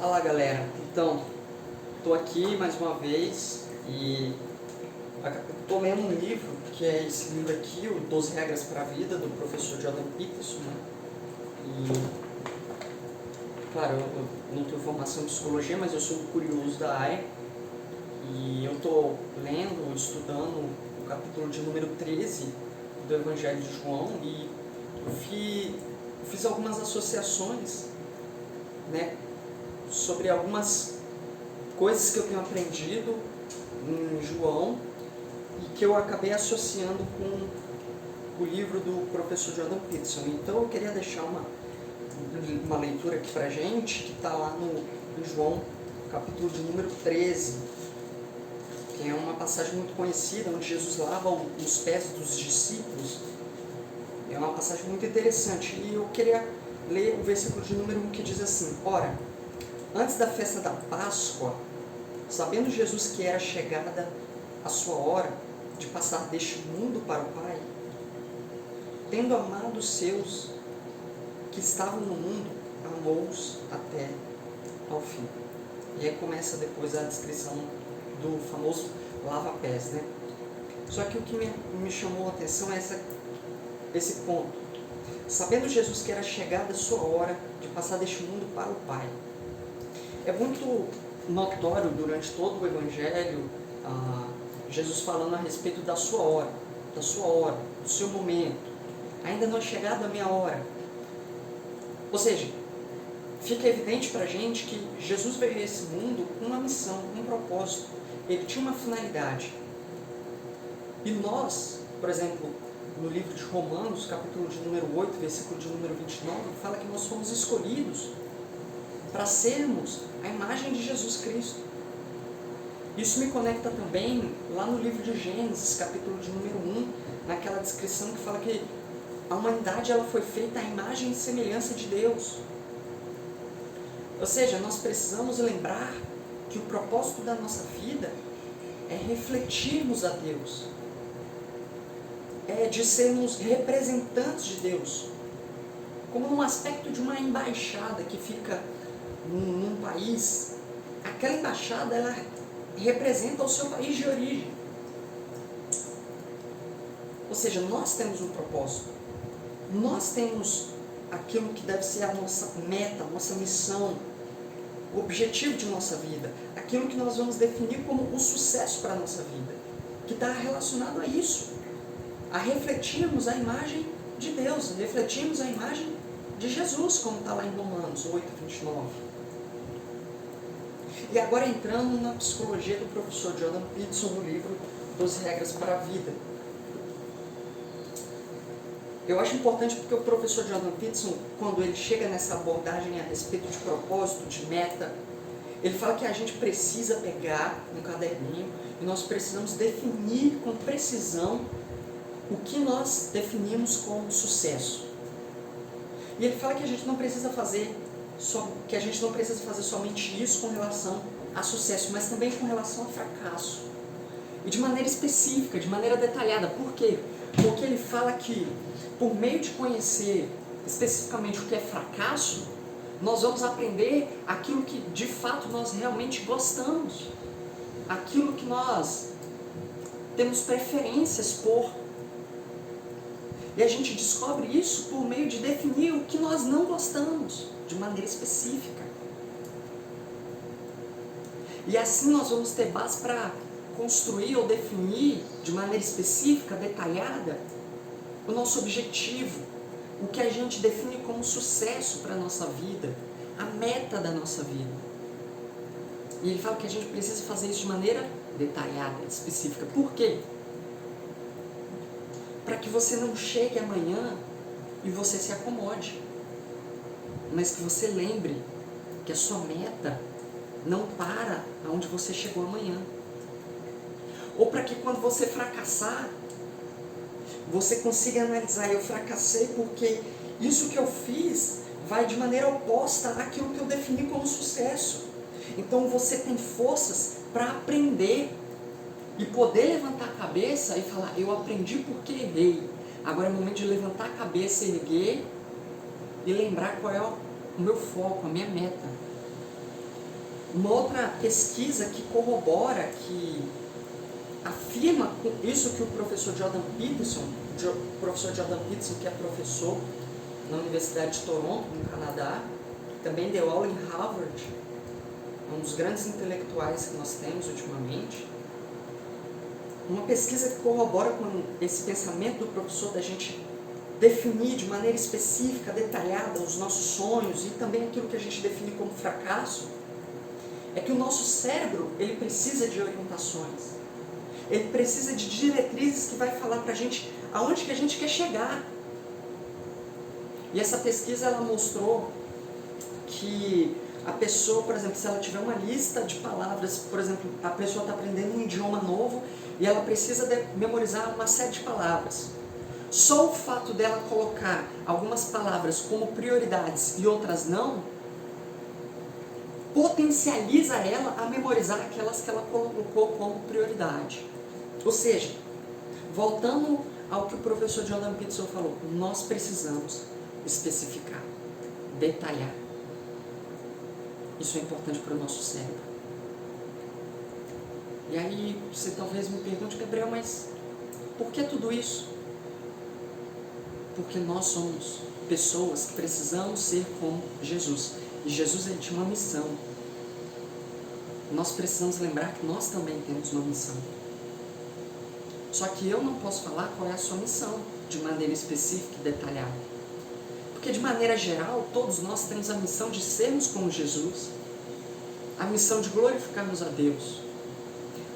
Fala galera, então, estou aqui mais uma vez e estou lendo um livro, que é esse livro aqui, o 12 Regras para a Vida, do professor Jordan Peterson, né? E, claro, eu não tenho formação em psicologia, mas eu sou curioso da área e eu estou lendo, estudando o capítulo de número 13 do Evangelho de João e eu fiz algumas associações, né, sobre algumas coisas que eu tenho aprendido em João e que eu acabei associando com o livro do professor Jordan Peterson. Então eu queria deixar uma leitura aqui pra gente, que está lá em João, capítulo de número 13, que é uma passagem muito conhecida, onde Jesus lava os pés dos discípulos. É uma passagem muito interessante e eu queria ler o versículo de número 1, que diz assim: Ora, antes da festa da Páscoa, sabendo Jesus que era chegada a sua hora de passar deste mundo para o Pai, tendo amado os seus que estavam no mundo, amou-os até ao fim. E aí começa depois a descrição do famoso lava-pés, né? Só que o que me chamou a atenção é esse ponto. Sabendo Jesus que era chegada a sua hora de passar deste mundo para o Pai. É muito notório durante todo o Evangelho Jesus falando a respeito da sua hora, do seu momento. Ainda não é chegada a minha hora. Ou seja, fica evidente para a gente que Jesus veio a esse mundo com uma missão, com um propósito. Ele tinha uma finalidade. E nós, por exemplo, no livro de Romanos, capítulo de número 8, versículo de número 29, fala que nós fomos escolhidos para sermos a imagem de Jesus Cristo. Isso me conecta também lá no livro de Gênesis, capítulo de número 1, naquela descrição que fala que a humanidade ela foi feita à imagem e semelhança de Deus. Ou seja, nós precisamos lembrar que o propósito da nossa vida é refletirmos a Deus, é de sermos representantes de Deus, como num aspecto de uma embaixada que fica num país. Aquela embaixada ela representa o seu país de origem. Ou seja, nós temos um propósito, nós temos aquilo que deve ser a nossa meta, a nossa missão, o objetivo de nossa vida, aquilo que nós vamos definir como o sucesso para a nossa vida, que está relacionado a isso, a refletirmos a imagem de Deus, refletirmos a imagem de Jesus, como está lá em Romanos 8, 29. E agora entrando na psicologia do professor Jordan Peterson, no livro 12 Regras para a Vida. Eu acho importante porque o professor Jordan Peterson, quando ele chega nessa abordagem a respeito de propósito, de meta, ele fala que a gente precisa pegar um caderninho e nós precisamos definir com precisão o que nós definimos como sucesso. E ele fala que a gente não precisa fazer somente isso com relação a sucesso, mas também com relação a fracasso. E de maneira específica, de maneira detalhada. Por quê? Porque ele fala que, por meio de conhecer especificamente o que é fracasso, nós vamos aprender aquilo que de fato nós realmente gostamos, aquilo que nós temos preferências por. E a gente descobre isso por meio de definir o que nós não gostamos, de maneira específica. E assim nós vamos ter base para construir ou definir de maneira específica, detalhada, o nosso objetivo, o que a gente define como sucesso para a nossa vida, a meta da nossa vida. E ele fala que a gente precisa fazer isso de maneira detalhada, específica. Por quê? Para que você não chegue amanhã e você se acomode, mas que você lembre que a sua meta não para onde você chegou amanhã. Ou para que quando você fracassar, você consiga analisar: eu fracassei porque isso que eu fiz vai de maneira oposta àquilo que eu defini como sucesso. Então você tem forças para aprender e poder levantar a cabeça e falar: eu aprendi porque errei. Agora é o momento de levantar a cabeça, erguer e lembrar qual é o meu foco, a minha meta. Uma outra pesquisa que corrobora, que afirma isso que o professor Jordan Peterson, que é professor na Universidade de Toronto, no Canadá, também deu aula em Harvard, um dos grandes intelectuais que nós temos ultimamente. Uma pesquisa que corrobora com esse pensamento do professor da gente definir de maneira específica, detalhada, os nossos sonhos e também aquilo que a gente define como fracasso, é que o nosso cérebro, ele precisa de orientações. Ele precisa de diretrizes que vai falar pra gente aonde que a gente quer chegar. E essa pesquisa, ela mostrou que a pessoa, por exemplo, se ela tiver uma lista de palavras, por exemplo, a pessoa está aprendendo um idioma novo e ela precisa memorizar uma série de palavras. Só o fato dela colocar algumas palavras como prioridades e outras não, potencializa ela a memorizar aquelas que ela colocou como prioridade. Ou seja, voltando ao que o professor Jordan Peterson falou, nós precisamos especificar, detalhar. Isso é importante para o nosso cérebro. E aí você talvez me pergunte, Gabriel, mas por que tudo isso? Porque nós somos pessoas que precisamos ser como Jesus. E Jesus, ele tinha uma missão. Nós precisamos lembrar que nós também temos uma missão. Só que eu não posso falar qual é a sua missão de maneira específica e detalhada. Porque de maneira geral, todos nós temos a missão de sermos como Jesus, a missão de glorificarmos a Deus.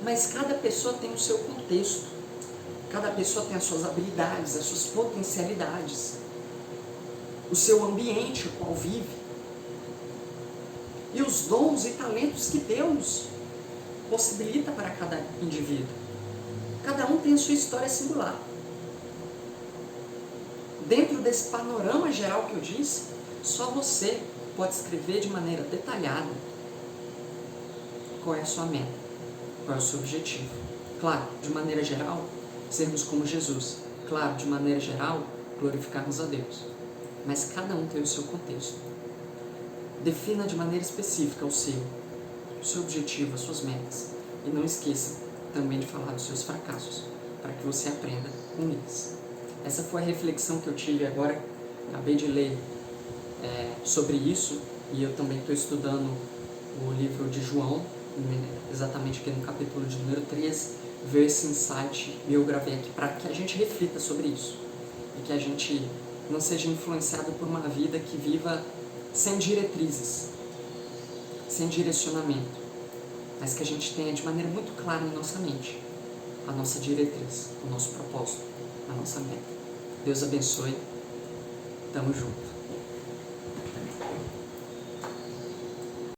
Mas cada pessoa tem o seu contexto, cada pessoa tem as suas habilidades, as suas potencialidades, o seu ambiente o qual vive, e os dons e talentos que Deus possibilita para cada indivíduo. Cada um tem a sua história singular. Dentro desse panorama geral que eu disse, só você pode escrever de maneira detalhada qual é a sua meta, qual é o seu objetivo. Claro, de maneira geral, sermos como Jesus. Claro, de maneira geral, glorificarmos a Deus. Mas cada um tem o seu contexto. Defina de maneira específica o seu objetivo, as suas metas. E não esqueça também de falar dos seus fracassos, para que você aprenda com eles. Essa foi a reflexão que eu tive agora, acabei de ler sobre isso, e eu também estou estudando o livro de João, exatamente aqui no capítulo de número 13, veio esse insight e eu gravei aqui para que a gente reflita sobre isso, e que a gente não seja influenciado por uma vida que viva sem diretrizes, sem direcionamento, mas que a gente tenha de maneira muito clara em nossa mente a nossa diretriz, o nosso propósito, a nossa meta. Deus abençoe, tamo junto.